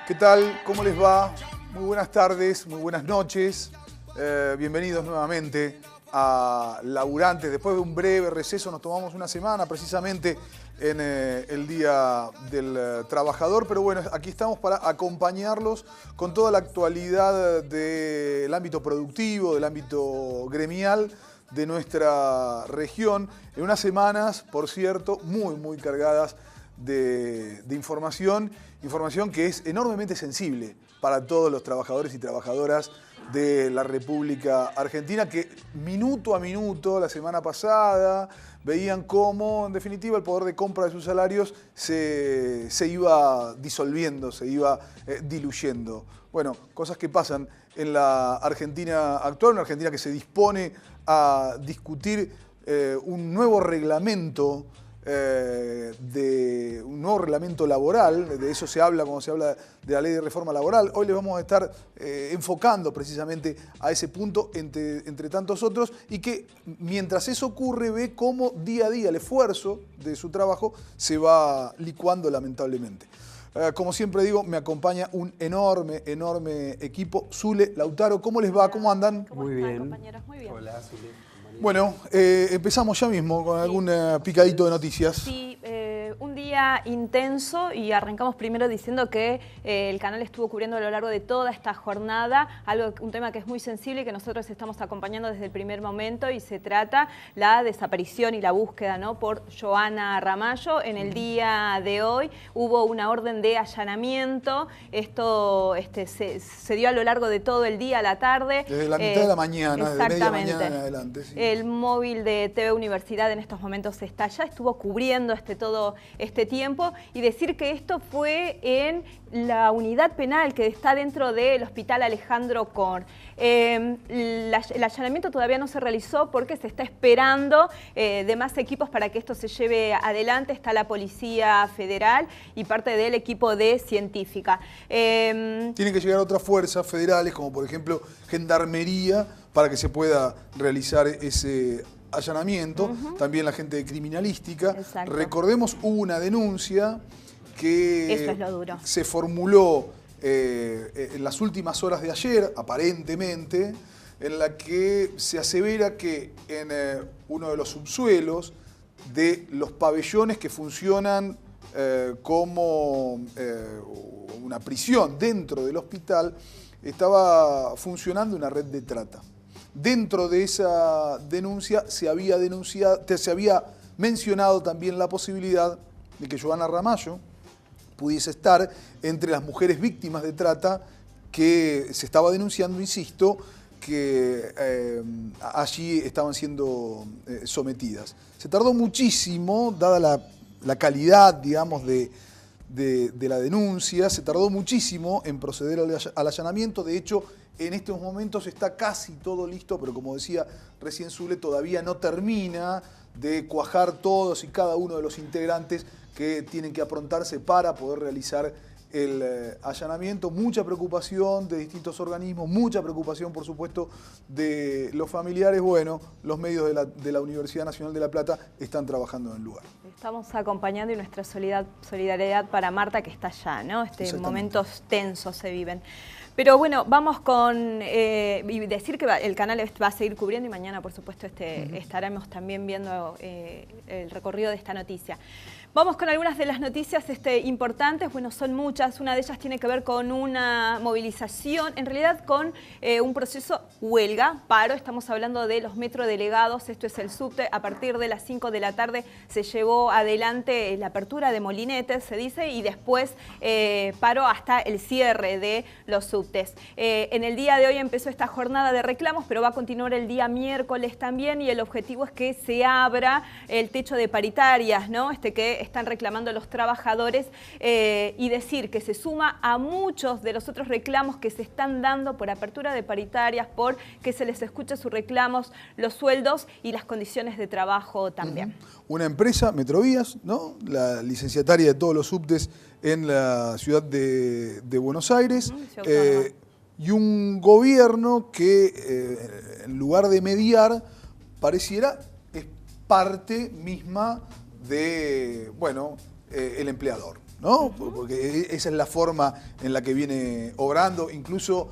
¿Qué tal? ¿Cómo les va? Muy buenas tardes, muy buenas noches. Bienvenidos nuevamente a Laburantes. Después de un breve receso nos tomamos una semana precisamente en el Día del Trabajador. Pero bueno, aquí estamos para acompañarlos con toda la actualidad del ámbito productivo, del ámbito gremial de nuestra región. En unas semanas, por cierto, muy cargadas de información que es enormemente sensible para todos los trabajadores y trabajadoras de la República Argentina, que minuto a minuto, la semana pasada, veían cómo, en definitiva, el poder de compra de sus salarios se iba disolviendo, se iba diluyendo. Bueno, cosas que pasan en la Argentina actual, una Argentina que se dispone a discutir un nuevo reglamento un nuevo reglamento laboral. De eso se habla cuando se habla de la ley de reforma laboral. Hoy les vamos a estar enfocando precisamente a ese punto entre tantos otros, y que mientras eso ocurre ve cómo día a día el esfuerzo de su trabajo se va licuando lamentablemente. Como siempre digo, me acompaña un enorme equipo. Zule, Lautaro, ¿cómo les va? ¿Cómo andan? Muy bien. Compañeros, muy bien. Hola, Zule. Bueno, empezamos ya mismo con algún picadito de noticias. Sí, un día intenso, y arrancamos primero diciendo que el canal estuvo cubriendo a lo largo de toda esta jornada un tema que es muy sensible y que nosotros estamos acompañando desde el primer momento, y se trata la desaparición y la búsqueda, ¿no?, por Johanna Ramallo. En el día de hoy hubo una orden de allanamiento. Esto se dio a lo largo de todo el día, a la tarde. Desde la mitad de la mañana, desde media mañana en adelante. Sí. El móvil de TV Universidad en estos momentos está allá, estuvo cubriendo todo este tiempo, y decir que esto fue en la unidad penal que está dentro del Hospital Alejandro Korn. El allanamiento todavía no se realizó porque se está esperando de más equipos para que esto se lleve adelante. Está la Policía Federal y parte del equipo de científica. Tienen que llegar otras fuerzas federales, como por ejemplo Gendarmería, para que se pueda realizar ese allanamiento. También la gente de criminalística. Exacto. Recordemos, hubo una denuncia que Eso es lo duro. se formuló en las últimas horas de ayer, aparentemente, en la que se asevera que en uno de los subsuelos de los pabellones que funcionan como una prisión dentro del hospital, estaba funcionando una red de trata. Dentro de esa denuncia se había mencionado también la posibilidad de que Johanna Ramallo pudiese estar entre las mujeres víctimas de trata que se estaba denunciando, insisto, que allí estaban siendo sometidas. Se tardó muchísimo, dada la calidad, digamos, de la denuncia, se tardó muchísimo en proceder al allanamiento. De hecho, en estos momentos está casi todo listo, pero como decía recién Zule, todavía no termina de cuajar todos y cada uno de los integrantes que tienen que aprontarse para poder realizar el allanamiento. Mucha preocupación de distintos organismos, mucha preocupación, por supuesto, de los familiares. Bueno, los medios de la Universidad Nacional de La Plata están trabajando en el lugar. Estamos acompañando, y nuestra solidaridad para Marta, que está allá, ¿no? Momentos tensos se viven. Pero bueno, vamos con decir que el canal va a seguir cubriendo, y mañana, por supuesto, estaremos también viendo el recorrido de esta noticia. Vamos con algunas de las noticias importantes. Bueno, son muchas. Una de ellas tiene que ver con una movilización, en realidad con un proceso huelga, paro. Estamos hablando de los metrodelegados. Esto es el subte. A partir de las 5 de la tarde se llevó adelante la apertura de molinetes, se dice, y después paro hasta el cierre de los subtes. En el día de hoy empezó esta jornada de reclamos, pero va a continuar el día miércoles también, y el objetivo es que se abra el techo de paritarias, ¿no? Que están reclamando los trabajadores, y decir que se suma a muchos de los otros reclamos que se están dando por apertura de paritarias, por que se les escuche sus reclamos, los sueldos y las condiciones de trabajo también. Una empresa, Metrovías, ¿no?, la licenciataria de todos los subtes en la ciudad de Buenos Aires, y un gobierno que en lugar de mediar, pareciera es parte misma de, bueno, el empleador, ¿no? Porque esa es la forma en la que viene obrando, incluso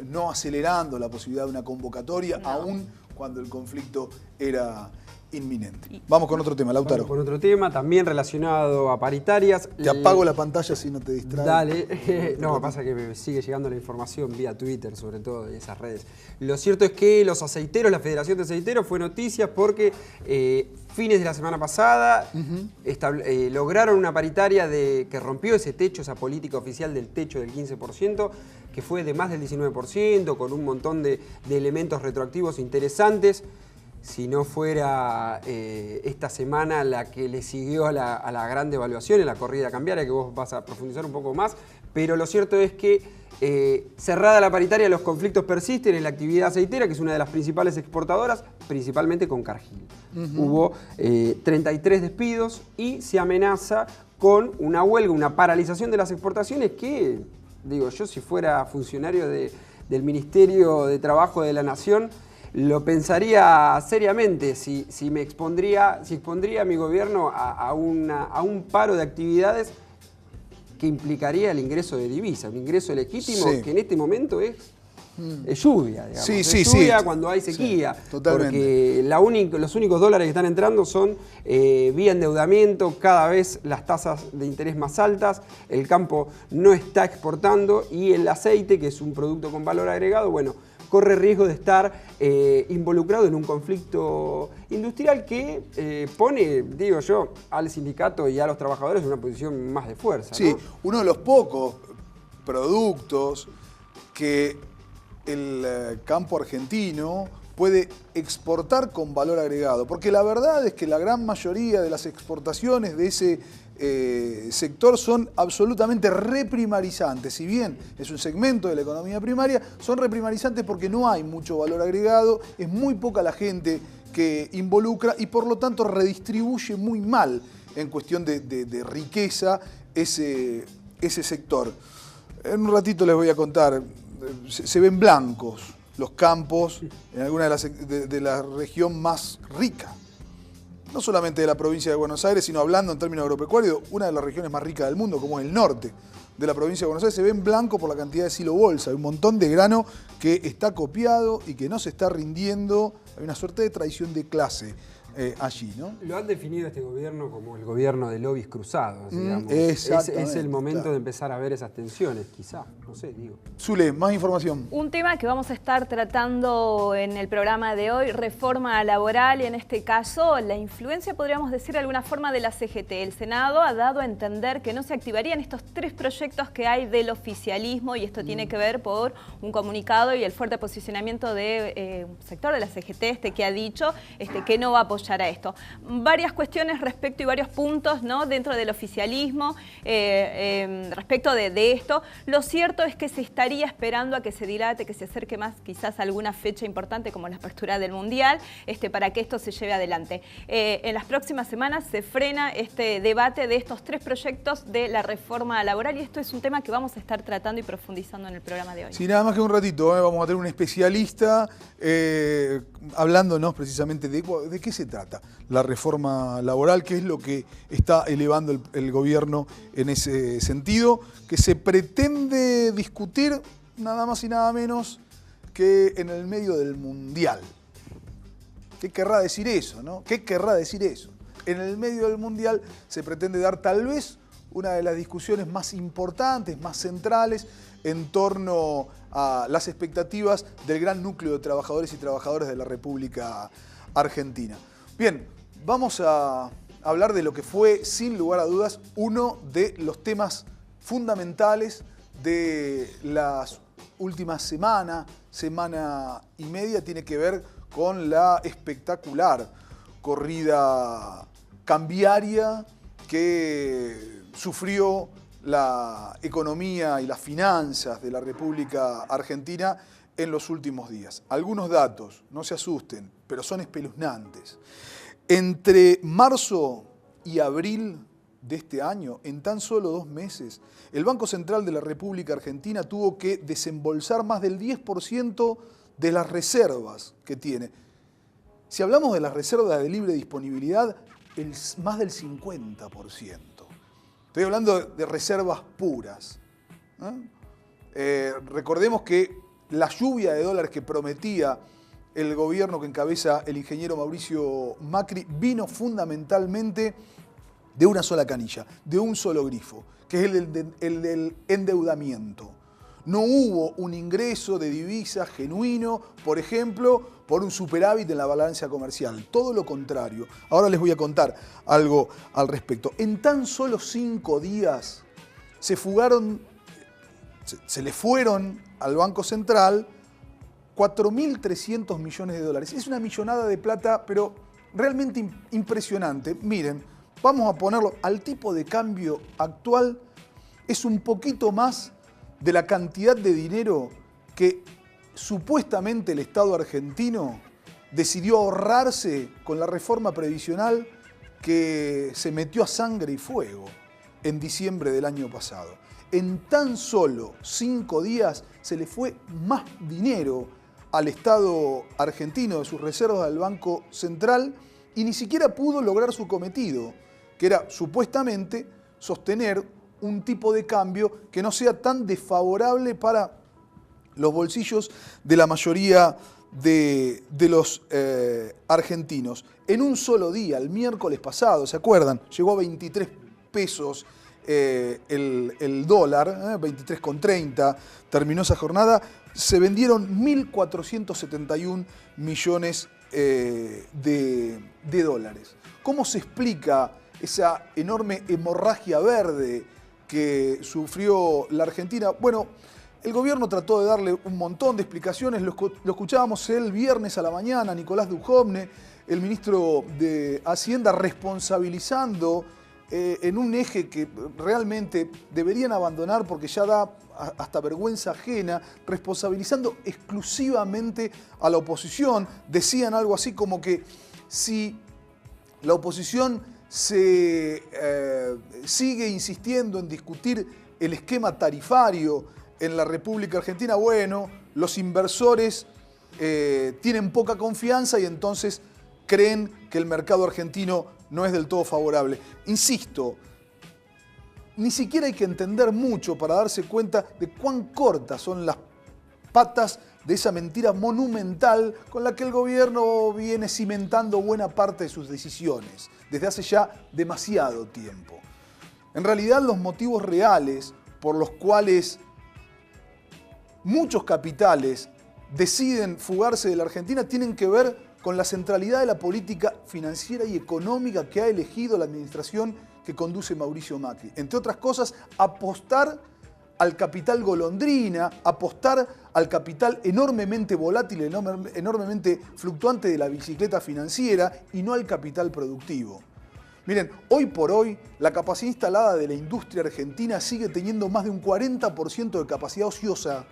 no acelerando la posibilidad de una convocatoria, aún cuando el conflicto era inminente. Vamos con otro tema, Lautaro. Vamos con otro tema, también relacionado a paritarias. Te apago la pantalla si no te distraes. Dale. No, pasa que me sigue llegando la información vía Twitter, sobre todo, y esas redes. Lo cierto es que los aceiteros, la Federación de Aceiteros, fue noticia porque fines de la semana pasada lograron una paritaria que rompió ese techo, esa política oficial del techo del 15%, que fue de más del 19%, con un montón de elementos retroactivos interesantes. Si no fuera esta semana la que le siguió a la gran devaluación en la corrida cambiaria, que vos vas a profundizar un poco más, pero lo cierto es que cerrada la paritaria, los conflictos persisten en la actividad aceitera, que es una de las principales exportadoras, principalmente con Cargill. Hubo 33 despidos y se amenaza con una huelga, una paralización de las exportaciones que, digo yo, si fuera funcionario del Ministerio de Trabajo de la Nación, lo pensaría seriamente si expondría a mi gobierno a un paro de actividades que implicaría el ingreso de divisa, un ingreso legítimo que en este momento es lluvia, digamos. Es lluvia cuando hay sequía, porque los únicos dólares que están entrando son vía endeudamiento, cada vez las tasas de interés más altas, el campo no está exportando y el aceite, que es un producto con valor agregado, bueno, corre riesgo de estar involucrado en un conflicto industrial que pone, digo yo, al sindicato y a los trabajadores en una posición más de fuerza. Sí, ¿no? Uno de los pocos productos que el campo argentino puede exportar con valor agregado, porque la verdad es que la gran mayoría de las exportaciones de ese sector son absolutamente reprimarizantes. Si bien es un segmento de la economía primaria, son reprimarizantes porque no hay mucho valor agregado, es muy poca la gente que involucra y por lo tanto redistribuye muy mal en cuestión de riqueza ese sector. En un ratito les voy a contar, se ven blancos los campos en alguna de la región más rica. No solamente de la provincia de Buenos Aires, sino hablando en términos agropecuarios, una de las regiones más ricas del mundo, como es el norte de la provincia de Buenos Aires, se ven blanco por la cantidad de silo bolsa. Hay un montón de grano que está copiado y que no se está rindiendo. Hay una suerte de traición de clase allí, ¿no? Lo han definido este gobierno como el gobierno de lobbies cruzados, digamos. Exactamente. Es el momento de empezar a ver esas tensiones, quizá, no sé, digo. Zule, más información. Un tema que vamos a estar tratando en el programa de hoy, reforma laboral, y en este caso la influencia, podríamos decir de alguna forma, de la CGT. El Senado ha dado a entender que no se activarían estos 3 proyectos que hay del oficialismo, y esto tiene que ver por un comunicado y el fuerte posicionamiento de un sector de la CGT que ha dicho que no va a apoyar a esto. Varias cuestiones respecto y varios puntos, ¿no?, dentro del oficialismo respecto de esto. Lo cierto es que se estaría esperando a que se dilate, que se acerque más quizás a alguna fecha importante como la apertura del Mundial, para que esto se lleve adelante. En las próximas semanas se frena este debate de estos 3 proyectos de la reforma laboral, y esto es un tema que vamos a estar tratando y profundizando en el programa de hoy. Sí, nada más que un ratito, vamos a tener un especialista hablándonos precisamente de qué se trata la reforma laboral, qué es lo que está elevando el gobierno en ese sentido, que se pretende discutir nada más y nada menos que en el medio del Mundial. ¿Qué querrá decir eso, no? ¿Qué querrá decir eso? En el medio del Mundial se pretende dar tal vez una de las discusiones más importantes, más centrales, en torno a las expectativas del gran núcleo de trabajadores y trabajadoras de la República Argentina. Bien, vamos a hablar de lo que fue, sin lugar a dudas, uno de los temas fundamentales de las últimas semana y media. Tiene que ver con la espectacular corrida cambiaria que sufrió la economía y las finanzas de la República Argentina en los últimos días. Algunos datos, no se asusten, pero son espeluznantes. Entre marzo y abril de este año, en tan solo 2 meses, el Banco Central de la República Argentina tuvo que desembolsar más del 10% de las reservas que tiene. Si hablamos de las reservas de libre disponibilidad, más del 50%. Estoy hablando de reservas puras. Recordemos que la lluvia de dólares que prometía el gobierno que encabeza el ingeniero Mauricio Macri vino fundamentalmente de una sola canilla, de un solo grifo, que es el del endeudamiento. No hubo un ingreso de divisas genuino, por ejemplo, por un superávit en la balanza comercial. Todo lo contrario. Ahora les voy a contar algo al respecto. En tan solo 5 días se le fueron al Banco Central 4.300 millones de dólares. Es una millonada de plata, pero realmente impresionante. Miren, vamos a ponerlo al tipo de cambio actual. Es un poquito más de la cantidad de dinero que supuestamente el Estado argentino decidió ahorrarse con la reforma previsional que se metió a sangre y fuego en diciembre del año pasado. En tan solo 5 días se le fue más dinero al Estado argentino de sus reservas del Banco Central y ni siquiera pudo lograr su cometido, que era supuestamente sostener un tipo de cambio que no sea tan desfavorable para los bolsillos de la mayoría de los argentinos. En un solo día, el miércoles pasado, ¿se acuerdan? Llegó a 23 pesos el dólar, 23,30, terminó esa jornada, se vendieron 1.471 millones de dólares. ¿Cómo se explica esa enorme hemorragia verde que sufrió la Argentina? Bueno, el gobierno trató de darle un montón de explicaciones, lo escuchábamos el viernes a la mañana, Nicolás Dujovne, el ministro de Hacienda, responsabilizando en un eje que realmente deberían abandonar porque ya da hasta vergüenza ajena, responsabilizando exclusivamente a la oposición. Decían algo así como que si la oposición sigue insistiendo en discutir el esquema tarifario en la República Argentina, bueno, los inversores tienen poca confianza y entonces creen que el mercado argentino no es del todo favorable. Insisto, ni siquiera hay que entender mucho para darse cuenta de cuán cortas son las patas de esa mentira monumental con la que el gobierno viene cimentando buena parte de sus decisiones desde hace ya demasiado tiempo. En realidad, los motivos reales por los cuales muchos capitales deciden fugarse de la Argentina tienen que ver con la centralidad de la política financiera y económica que ha elegido la administración que conduce Mauricio Macri. Entre otras cosas, apostar al capital golondrina, apostar al capital enormemente volátil, enormemente fluctuante de la bicicleta financiera y no al capital productivo. Miren, hoy por hoy la capacidad instalada de la industria argentina sigue teniendo más de un 40% de capacidad ociosa.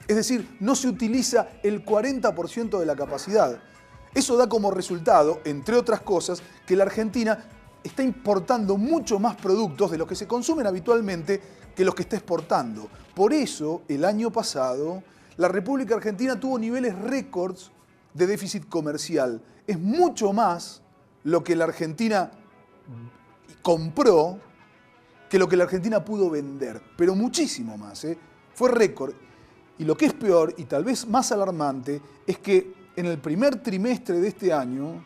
Es decir, no se utiliza el 40% de la capacidad. Eso da como resultado, entre otras cosas, que la Argentina está importando mucho más productos de los que se consumen habitualmente que los que está exportando. Por eso, el año pasado, la República Argentina tuvo niveles récords de déficit comercial. Es mucho más lo que la Argentina compró que lo que la Argentina pudo vender, pero muchísimo más, fue récord. Y lo que es peor, y tal vez más alarmante, es que en el primer trimestre de este año,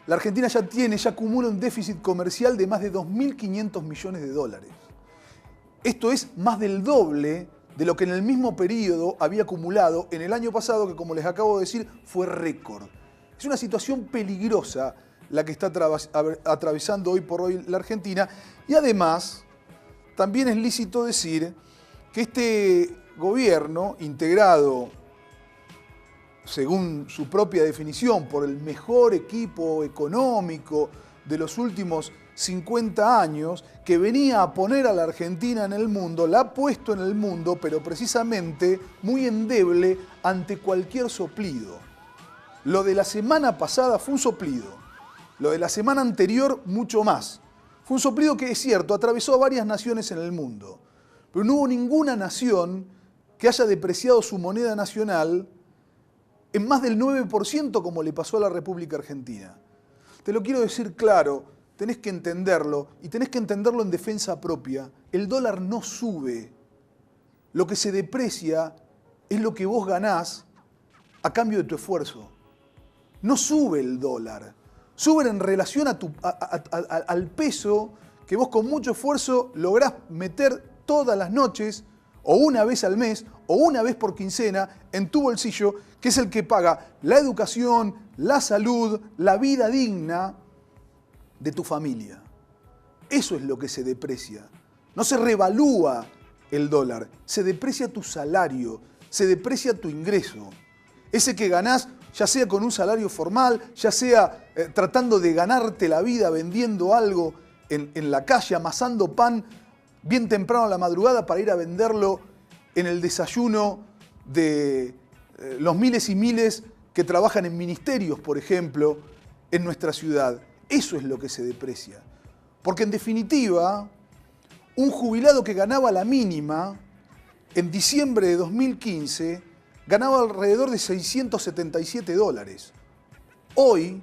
la Argentina ya acumula un déficit comercial de más de 2.500 millones de dólares. Esto es más del doble de lo que en el mismo periodo había acumulado en el año pasado, que como les acabo de decir, fue récord. Es una situación peligrosa la que está atravesando hoy por hoy la Argentina. Y además, también es lícito decir que este gobierno, integrado según su propia definición, por el mejor equipo económico de los últimos 50 años, que venía a poner a la Argentina en el mundo, la ha puesto en el mundo, pero precisamente muy endeble ante cualquier soplido. Lo de la semana pasada fue un soplido, lo de la semana anterior mucho más. Fue un soplido que, es cierto, atravesó a varias naciones en el mundo, pero no hubo ninguna nación que haya depreciado su moneda nacional en más del 9% como le pasó a la República Argentina. te lo quiero decir claro, tenés que entenderlo y tenés que entenderlo en defensa propia. El dólar no sube. Lo que se deprecia es lo que vos ganás a cambio de tu esfuerzo. No sube el dólar. Sube en relación al peso que vos con mucho esfuerzo lográs meter todas las noches, o una vez al mes, o una vez por quincena, en tu bolsillo, que es el que paga la educación, la salud, la vida digna de tu familia. Eso es lo que se deprecia. No se revalúa el dólar, se deprecia tu salario, se deprecia tu ingreso. Ese que ganás, ya sea con un salario formal, ya sea tratando de ganarte la vida vendiendo algo en la calle, amasando pan bien temprano a la madrugada para ir a venderlo en el desayuno de los miles y miles que trabajan en ministerios, por ejemplo, en nuestra ciudad. Eso es lo que se deprecia. Porque en definitiva, un jubilado que ganaba la mínima en diciembre de 2015 ganaba alrededor de $677. Hoy,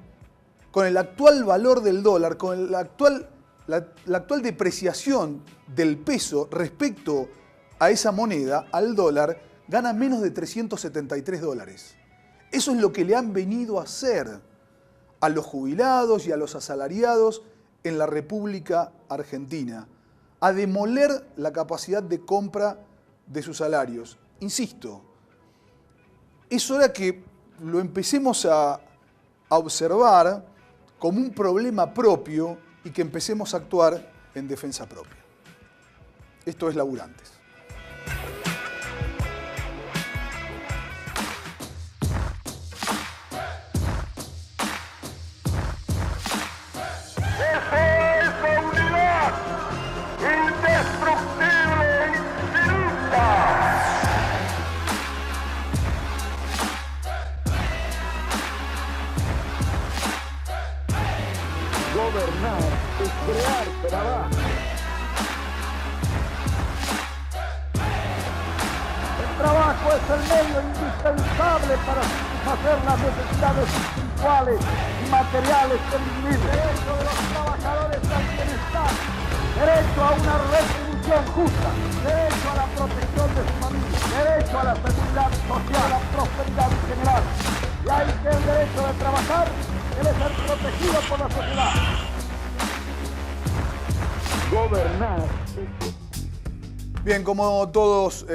con el actual valor del dólar, con la actual depreciación del peso respecto a esa moneda, al dólar, gana menos de $373. Eso es lo que le han venido a hacer a los jubilados y a los asalariados en la República Argentina, a demoler la capacidad de compra de sus salarios. Insisto, es hora que lo empecemos a observar como un problema propio y que empecemos a actuar en defensa propia. Esto es Laburantes. Gobernar es crear trabajo. El trabajo es el medio indispensable para satisfacer las necesidades espirituales y materiales del individuo. Derecho de los trabajadores al bienestar, derecho a una retribución justa, derecho a la protección de su familia, derecho a la seguridad social, a la prosperidad en general. Y hay que el derecho de trabajar debe ser protegido por la sociedad. Gobernar. Bien, como todos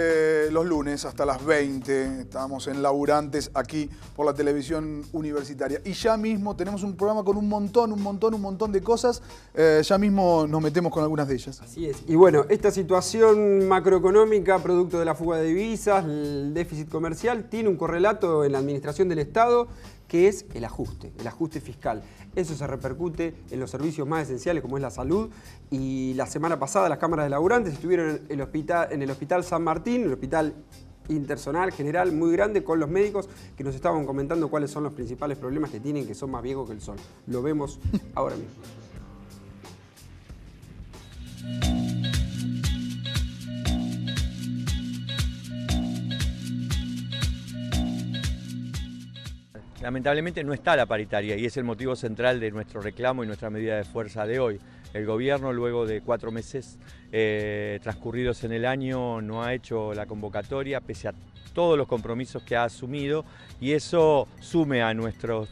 los lunes hasta las 20, estamos en Laburantes aquí por la televisión universitaria. Y ya mismo tenemos un programa con un montón de cosas. Ya mismo nos metemos con algunas de ellas. Así es. Y bueno, esta situación macroeconómica, producto de la fuga de divisas, el déficit comercial, tiene un correlato en la administración del Estado, que es el ajuste fiscal. Eso se repercute en los servicios más esenciales como es la salud, y la semana pasada las cámaras de laburantes estuvieron en el Hospital San Martín, el hospital intersonal general muy grande, con los médicos que nos estaban comentando cuáles son los principales problemas que tienen, que son más viejos que el sol. Lo vemos ahora mismo. Lamentablemente no está la paritaria y es el motivo central de nuestro reclamo y nuestra medida de fuerza de hoy. El gobierno, luego de 4 meses transcurridos en el año, no ha hecho la convocatoria pese a todos los compromisos que ha asumido, y eso sume a nuestros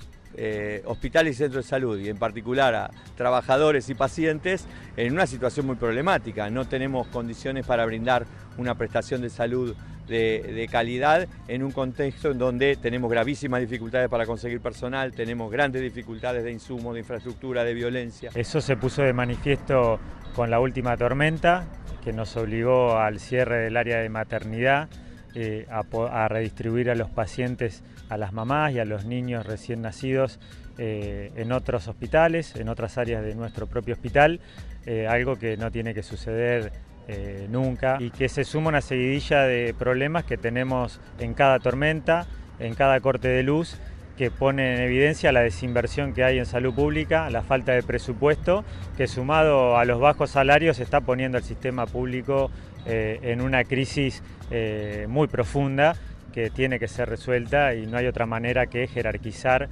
hospitales y centros de salud, y en particular a trabajadores y pacientes, en una situación muy problemática. No tenemos condiciones para brindar una prestación de salud de calidad en un contexto en donde tenemos gravísimas dificultades para conseguir personal, tenemos grandes dificultades de insumos, de infraestructura, de violencia. Eso se puso de manifiesto con la última tormenta, que nos obligó al cierre del área de maternidad, a redistribuir a los pacientes, a las mamás y a los niños recién nacidos en otros hospitales, en otras áreas de nuestro propio hospital, algo que no tiene que suceder nunca, y que se suma una seguidilla de problemas que tenemos en cada tormenta, en cada corte de luz, que pone en evidencia la desinversión que hay en salud pública, la falta de presupuesto, que sumado a los bajos salarios está poniendo al sistema público en una crisis muy profunda, que tiene que ser resuelta, y no hay otra manera que jerarquizar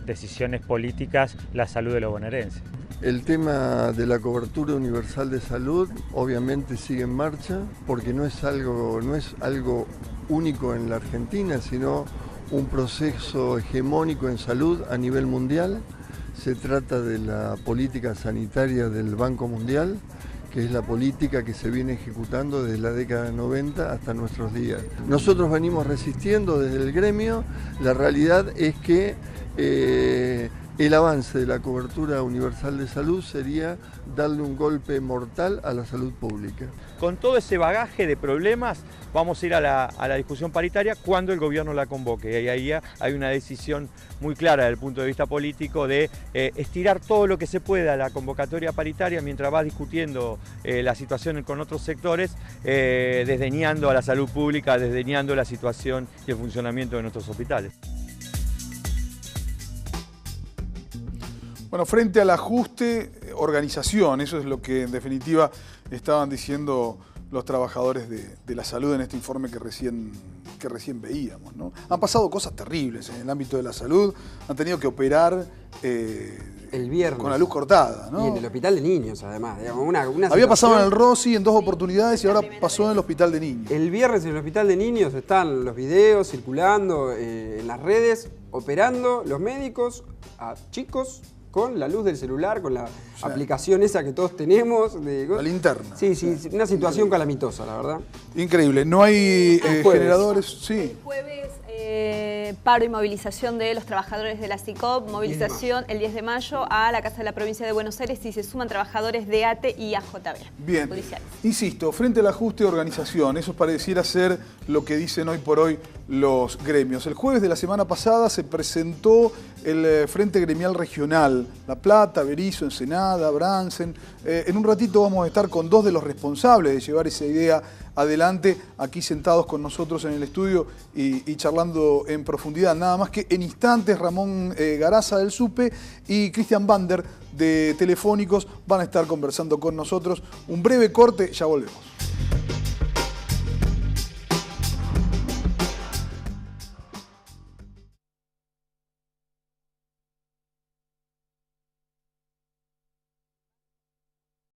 decisiones políticas la salud de los bonaerenses. El tema de la cobertura universal de salud obviamente sigue en marcha porque no es algo único en la Argentina, sino un proceso hegemónico en salud a nivel mundial. Se trata de la política sanitaria del Banco Mundial, que es la política que se viene ejecutando desde la década de 90 hasta nuestros días. Nosotros venimos resistiendo desde el gremio. La realidad es que el avance de la cobertura universal de salud sería darle un golpe mortal a la salud pública. Con todo ese bagaje de problemas vamos a ir a la discusión paritaria cuando el gobierno la convoque. Y ahí hay una decisión muy clara desde el punto de vista político de estirar todo lo que se pueda la convocatoria paritaria mientras va discutiendo la situación con otros sectores, desdeñando a la salud pública, desdeñando la situación y el funcionamiento de nuestros hospitales. Bueno, frente al ajuste, organización, eso es lo que en definitiva estaban diciendo los trabajadores de la salud en este informe que recién veíamos, ¿no? Han pasado cosas terribles en el ámbito de la salud, han tenido que operar el viernes con la luz cortada, ¿no? Y en el hospital de niños, además. Digamos, había pasado en el Rossi en 2 oportunidades y ahora pasó en el hospital de niños. El viernes en el hospital de niños están los videos circulando en las redes, operando los médicos a chicos con la luz del celular, con la aplicación esa que todos tenemos. La linterna. Sí, una situación calamitosa, la verdad. Increíble. No hay generadores. Sí. El jueves, paro y movilización de los trabajadores de la SICOP, movilización el 10 de mayo a la Casa de la Provincia de Buenos Aires y se suman trabajadores de ATE y AJB. Bien. Judiciales. Insisto, frente al ajuste de organización, eso pareciera ser lo que dicen hoy por hoy los gremios. El jueves de la semana pasada se presentó el Frente Gremial Regional, La Plata, Berisso, Ensenada, Bransen. En un ratito vamos a estar con 2 de los responsables de llevar esa idea adelante, aquí sentados con nosotros en el estudio y charlando en profundidad. Nada más que en instantes Ramón Garaza del SUPE y Cristian Bander de Telefónicos van a estar conversando con nosotros. Un breve corte, ya volvemos.